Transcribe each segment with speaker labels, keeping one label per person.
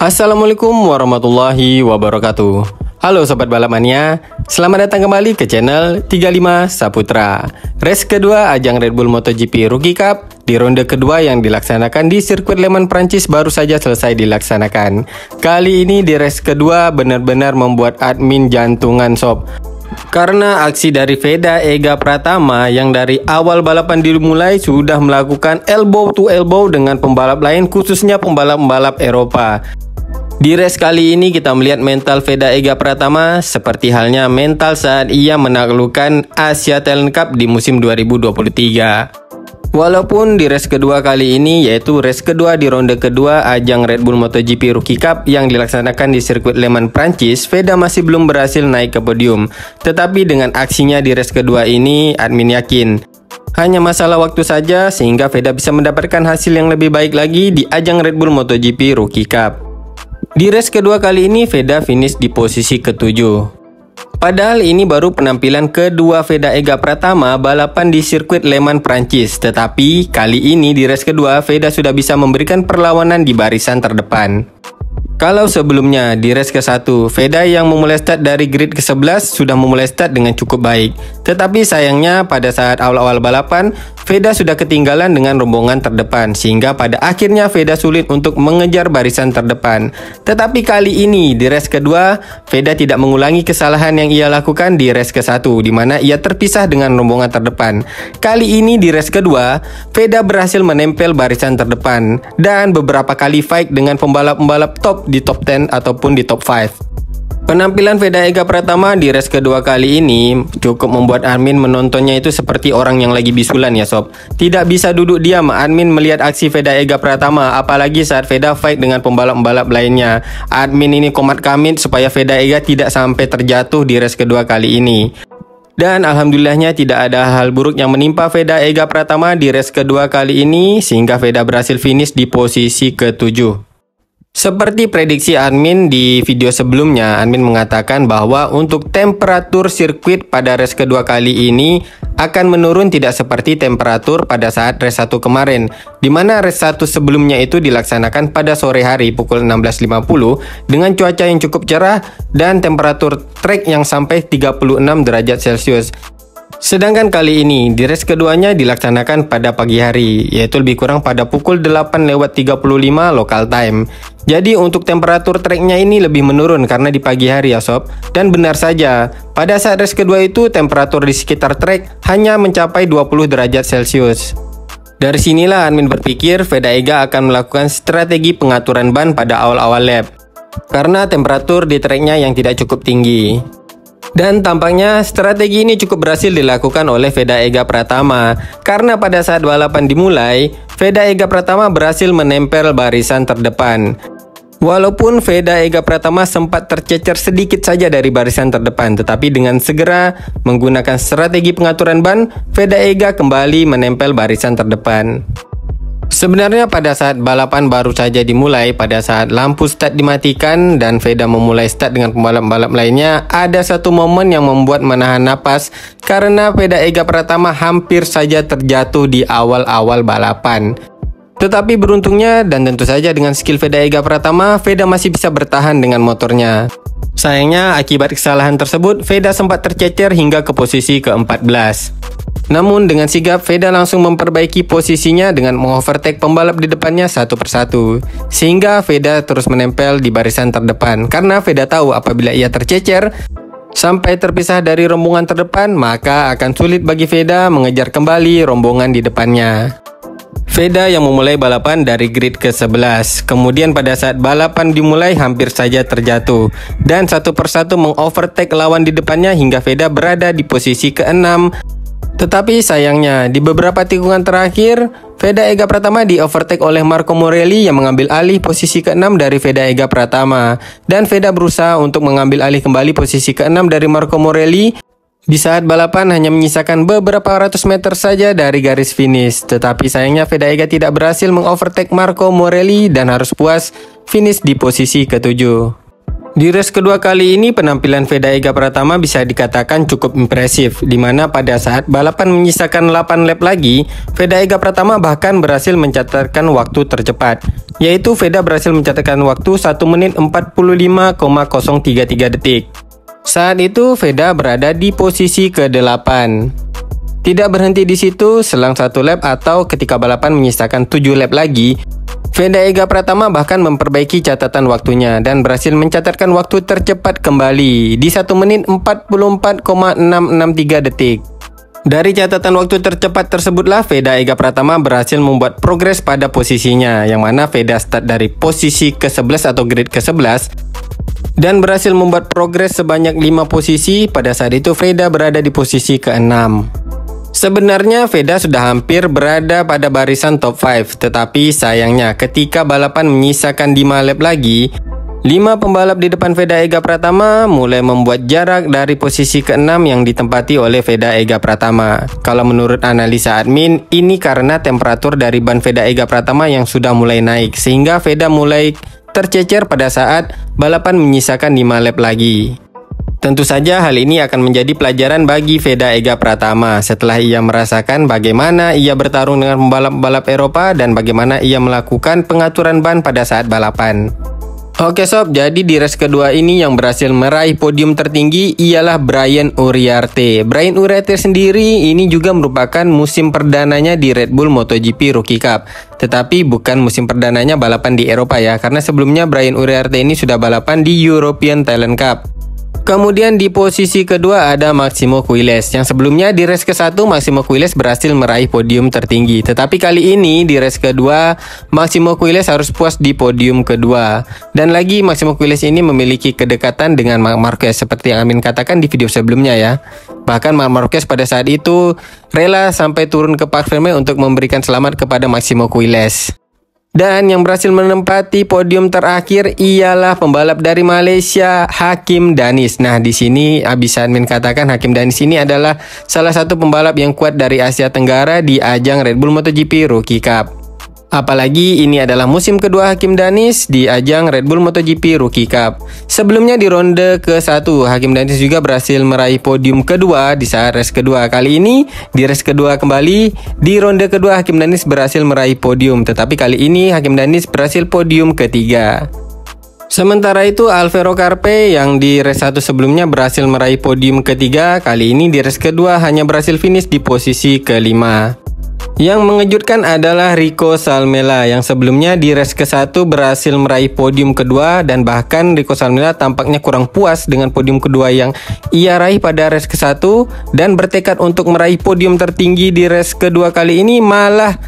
Speaker 1: Assalamualaikum warahmatullahi wabarakatuh. Halo Sobat Balap Mania, selamat datang kembali ke channel 35 Saputra. Race kedua ajang Red Bull MotoGP Rookie Cup di ronde kedua yang dilaksanakan di sirkuit Le Mans Prancis baru saja selesai dilaksanakan. Kali ini di race kedua benar-benar membuat admin jantungan sob. Karena aksi dari Veda Ega Pratama yang dari awal balapan dimulai sudah melakukan elbow to elbow dengan pembalap lain, khususnya pembalap-pembalap Eropa. Di race kali ini kita melihat mental Veda Ega Pratama seperti halnya mental saat ia menaklukkan Asia Talent Cup di musim 2023. Walaupun di race kedua kali ini, yaitu race kedua di ronde kedua ajang Red Bull MotoGP Rookie Cup yang dilaksanakan di sirkuit Le Mans Prancis, Veda masih belum berhasil naik ke podium. Tetapi dengan aksinya di race kedua ini, admin yakin hanya masalah waktu saja sehingga Veda bisa mendapatkan hasil yang lebih baik lagi di ajang Red Bull MotoGP Rookie Cup. Di race kedua kali ini, Veda finish di posisi ke-7. Padahal ini baru penampilan kedua Veda Ega Pratama balapan di sirkuit Le Mans Prancis. Tetapi kali ini di race kedua, Veda sudah bisa memberikan perlawanan di barisan terdepan. Kalau sebelumnya di race ke-1, Veda yang memulai start dari grid ke-11 sudah memulai start dengan cukup baik. Tetapi sayangnya pada saat awal-awal balapan, Veda sudah ketinggalan dengan rombongan terdepan, sehingga pada akhirnya Veda sulit untuk mengejar barisan terdepan. Tetapi kali ini di race kedua, Veda tidak mengulangi kesalahan yang ia lakukan di race ke-1, di mana ia terpisah dengan rombongan terdepan. Kali ini di race kedua, Veda berhasil menempel barisan terdepan dan beberapa kali fight dengan pembalap-pembalap top di top 10 ataupun di top 5. Penampilan Veda Ega Pratama di race kedua kali ini cukup membuat admin menontonnya itu seperti orang yang lagi bisulan ya sob. Tidak bisa duduk diam admin melihat aksi Veda Ega Pratama, apalagi saat Veda fight dengan pembalap-pembalap lainnya. Admin ini komat kamit supaya Veda Ega tidak sampai terjatuh di race kedua kali ini. Dan alhamdulillahnya tidak ada hal buruk yang menimpa Veda Ega Pratama di race kedua kali ini, sehingga Veda berhasil finish di posisi ke-7. Seperti prediksi admin di video sebelumnya, admin mengatakan bahwa untuk temperatur sirkuit pada race kedua kali ini akan menurun tidak seperti temperatur pada saat race 1 kemarin, di mana race 1 sebelumnya itu dilaksanakan pada sore hari pukul 16.50 dengan cuaca yang cukup cerah dan temperatur trek yang sampai 36 derajat Celcius. Sedangkan kali ini di race keduanya dilaksanakan pada pagi hari, yaitu lebih kurang pada pukul 8:35 local time. Jadi untuk temperatur treknya ini lebih menurun karena di pagi hari ya sob. Dan benar saja, pada saat race kedua itu temperatur di sekitar trek hanya mencapai 20 derajat Celcius. Dari sinilah admin berpikir Veda Ega akan melakukan strategi pengaturan ban pada awal-awal lap, karena temperatur di treknya yang tidak cukup tinggi. Dan tampaknya strategi ini cukup berhasil dilakukan oleh Veda Ega Pratama, karena pada saat balapan dimulai, Veda Ega Pratama berhasil menempel barisan terdepan. Walaupun Veda Ega Pratama sempat tercecer sedikit saja dari barisan terdepan, tetapi dengan segera menggunakan strategi pengaturan ban, Veda Ega kembali menempel barisan terdepan. Sebenarnya pada saat balapan baru saja dimulai, pada saat lampu start dimatikan dan Veda memulai start dengan pembalap-pembalap lainnya, ada satu momen yang membuat menahan napas karena Veda Ega Pratama hampir saja terjatuh di awal-awal balapan. Tetapi beruntungnya dan tentu saja dengan skill Veda Ega Pratama, Veda masih bisa bertahan dengan motornya. Sayangnya akibat kesalahan tersebut, Veda sempat tercecer hingga ke posisi ke-14. Namun dengan sigap, Veda langsung memperbaiki posisinya dengan mengovertake pembalap di depannya satu persatu. Sehingga Veda terus menempel di barisan terdepan. Karena Veda tahu apabila ia tercecer sampai terpisah dari rombongan terdepan, maka akan sulit bagi Veda mengejar kembali rombongan di depannya. Veda yang memulai balapan dari grid ke-11, kemudian pada saat balapan dimulai hampir saja terjatuh. Dan satu persatu mengovertake lawan di depannya hingga Veda berada di posisi ke-6. Tetapi sayangnya, di beberapa tikungan terakhir, Veda Ega Pratama di-overtake oleh Marco Morelli yang mengambil alih posisi ke-6 dari Veda Ega Pratama. Dan Veda berusaha untuk mengambil alih kembali posisi ke-6 dari Marco Morelli di saat balapan hanya menyisakan beberapa ratus meter saja dari garis finish. Tetapi sayangnya Veda Ega tidak berhasil mengovertake Marco Morelli dan harus puas finish di posisi ke-7. Di race kedua kali ini penampilan Veda Ega Pratama bisa dikatakan cukup impresif, di mana pada saat balapan menyisakan 8 lap lagi, Veda Ega Pratama bahkan berhasil mencatatkan waktu tercepat, yaitu Veda berhasil mencatatkan waktu 1 menit 45,033 detik. Saat itu Veda berada di posisi ke-8. Tidak berhenti di situ, selang 1 lap atau ketika balapan menyisakan 7 lap lagi, Veda Ega Pratama bahkan memperbaiki catatan waktunya dan berhasil mencatatkan waktu tercepat kembali di 1 menit 44,663 detik. Dari catatan waktu tercepat tersebutlah Veda Ega Pratama berhasil membuat progres pada posisinya, yang mana Veda start dari posisi ke-11 atau grid ke-11 dan berhasil membuat progres sebanyak 5 posisi. Pada saat itu Veda berada di posisi ke-6. Sebenarnya Veda sudah hampir berada pada barisan top 5, tetapi sayangnya ketika balapan menyisakan 5 lap lagi, 5 pembalap di depan Veda Ega Pratama mulai membuat jarak dari posisi ke-6 yang ditempati oleh Veda Ega Pratama. Kalau menurut analisa admin, ini karena temperatur dari ban Veda Ega Pratama yang sudah mulai naik, sehingga Veda mulai tercecer pada saat balapan menyisakan 5 lap lagi. Tentu saja hal ini akan menjadi pelajaran bagi Veda Ega Pratama setelah ia merasakan bagaimana ia bertarung dengan pembalap-pembalap Eropa dan bagaimana ia melakukan pengaturan ban pada saat balapan. Oke sob, jadi di race kedua ini yang berhasil meraih podium tertinggi ialah Brian Uriarte. Brian Uriarte sendiri ini juga merupakan musim perdananya di Red Bull MotoGP Rookie Cup. Tetapi bukan musim perdananya balapan di Eropa ya, karena sebelumnya Brian Uriarte ini sudah balapan di European Talent Cup. Kemudian di posisi kedua ada Máximo Quiles, yang sebelumnya di race ke-1 Máximo Quiles berhasil meraih podium tertinggi. Tetapi kali ini di race kedua Máximo Quiles harus puas di podium kedua. Dan lagi Máximo Quiles ini memiliki kedekatan dengan Marc Marquez seperti yang Amin katakan di video sebelumnya ya. Bahkan Marc Marquez pada saat itu rela sampai turun ke park firme untuk memberikan selamat kepada Máximo Quiles. Dan yang berhasil menempati podium terakhir ialah pembalap dari Malaysia, Hakim Danis. Nah, di sini bisa admin katakan Hakim Danis ini adalah salah satu pembalap yang kuat dari Asia Tenggara di ajang Red Bull MotoGP Rookie Cup. Apalagi ini adalah musim kedua Hakim Danis di ajang Red Bull MotoGP Rookie Cup. Sebelumnya di ronde ke-1, Hakim Danis juga berhasil meraih podium kedua di saat race kedua. Kali ini di race kedua kembali, di ronde kedua Hakim Danis berhasil meraih podium. Tetapi kali ini Hakim Danis berhasil podium ketiga. Sementara itu Alvaro Carpe yang di race 1 sebelumnya berhasil meraih podium ketiga, kali ini di race kedua hanya berhasil finish di posisi kelima. Yang mengejutkan adalah Rico Salmela yang sebelumnya di race ke-1 berhasil meraih podium kedua, dan bahkan Rico Salmela tampaknya kurang puas dengan podium kedua yang ia raih pada race ke-1 dan bertekad untuk meraih podium tertinggi di race kedua kali ini, malah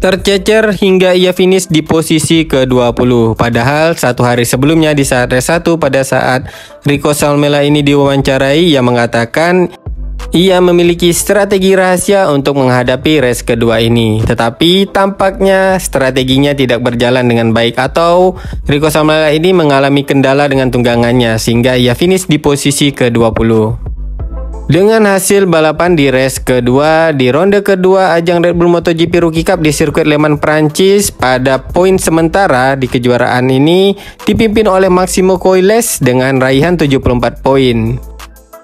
Speaker 1: tercecer hingga ia finish di posisi ke-20. Padahal satu hari sebelumnya di saat race 1 pada saat Rico Salmela ini diwawancarai, ia mengatakan ia memiliki strategi rahasia untuk menghadapi race kedua ini. Tetapi tampaknya strateginya tidak berjalan dengan baik, atau Rico Salmela ini mengalami kendala dengan tunggangannya sehingga ia finish di posisi ke-20. Dengan hasil balapan di race kedua di ronde kedua ajang Red Bull MotoGP Rookie Cup di sirkuit Le Mans Prancis, pada poin sementara di kejuaraan ini dipimpin oleh Máximo Quiles dengan raihan 74 poin.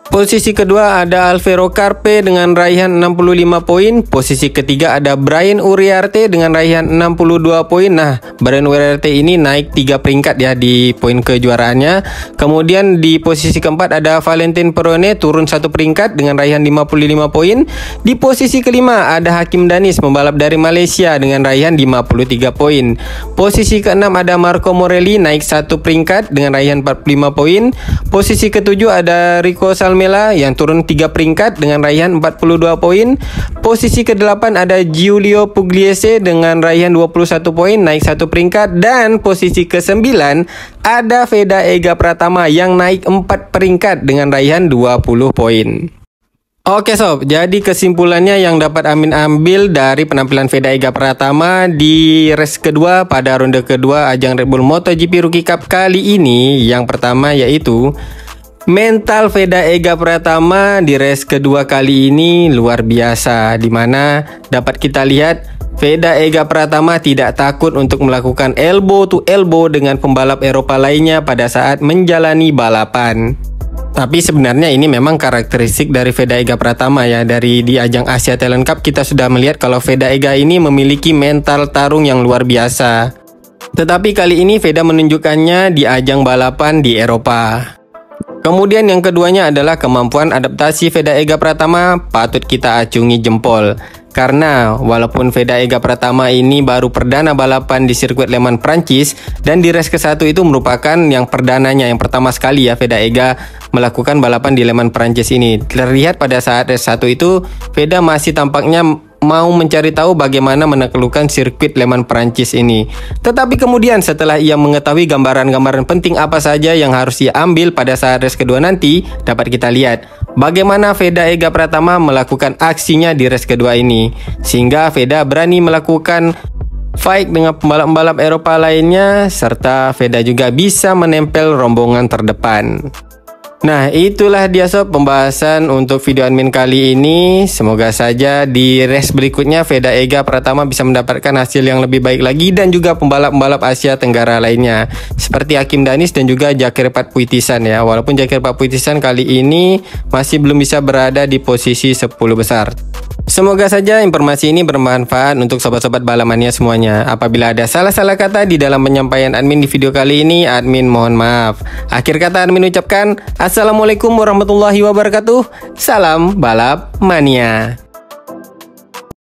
Speaker 1: Posisi kedua ada Alvaro Carpe dengan raihan 65 poin. Posisi ketiga ada Brian Uriarte dengan raihan 62 poin. Nah, Brian Uriarte ini naik 3 peringkat ya di poin kejuaraannya. Kemudian di posisi keempat ada Valentin Perone turun 1 peringkat dengan raihan 55 poin. Di posisi kelima ada Hakim Danis, pembalap dari Malaysia dengan raihan 53 poin. Posisi keenam ada Marco Morelli naik 1 peringkat dengan raihan 45 poin. Posisi ketujuh ada Rico Salmela yang turun 3 peringkat dengan raihan 42 poin. Posisi ke-8 ada Giulio Pugliese dengan raihan 21 poin, naik 1 peringkat. Dan posisi ke-9 ada Veda Ega Pratama yang naik 4 peringkat dengan raihan 20 poin. Oke sob, jadi kesimpulannya yang dapat Amin ambil dari penampilan Veda Ega Pratama di race kedua pada ronde kedua ajang Red Bull MotoGP Rookie Cup kali ini, yang pertama yaitu mental Veda Ega Pratama di race kedua kali ini luar biasa, dimana dapat kita lihat Veda Ega Pratama tidak takut untuk melakukan elbow to elbow dengan pembalap Eropa lainnya pada saat menjalani balapan. Tapi sebenarnya ini memang karakteristik dari Veda Ega Pratama ya. Dari di ajang Asia Talent Cup kita sudah melihat kalau Veda Ega ini memiliki mental tarung yang luar biasa. Tetapi kali ini Veda menunjukkannya di ajang balapan di Eropa. Kemudian yang keduanya adalah kemampuan adaptasi Veda Ega Pratama patut kita acungi jempol. Karena walaupun Veda Ega Pratama ini baru perdana balapan di sirkuit Le Mans Prancis, dan di race ke-1 itu merupakan yang perdananya, yang pertama sekali ya Veda Ega melakukan balapan di Le Mans Prancis ini. Terlihat pada saat race 1 itu Veda masih tampaknya mau mencari tahu bagaimana menaklukkan sirkuit Le Mans Prancis ini. Tetapi kemudian setelah ia mengetahui gambaran-gambaran penting apa saja yang harus ia ambil pada saat race kedua nanti, dapat kita lihat bagaimana Veda Ega Pratama melakukan aksinya di race kedua ini. Sehingga Veda berani melakukan fight dengan pembalap-pembalap Eropa lainnya, serta Veda juga bisa menempel rombongan terdepan. Nah, itulah dia sob pembahasan untuk video admin kali ini. Semoga saja di race berikutnya Veda Ega Pratama bisa mendapatkan hasil yang lebih baik lagi, dan juga pembalap-pembalap Asia Tenggara lainnya seperti Hakim Danis dan juga Jakir Patpuitisan ya. Walaupun Jakir Patpuitisan kali ini masih belum bisa berada di posisi 10 besar. Semoga saja informasi ini bermanfaat untuk sobat-sobat balamania semuanya. Apabila ada salah-salah kata di dalam penyampaian admin di video kali ini, admin mohon maaf. Akhir kata admin ucapkan Assalamualaikum warahmatullahi wabarakatuh. Salam balap mania.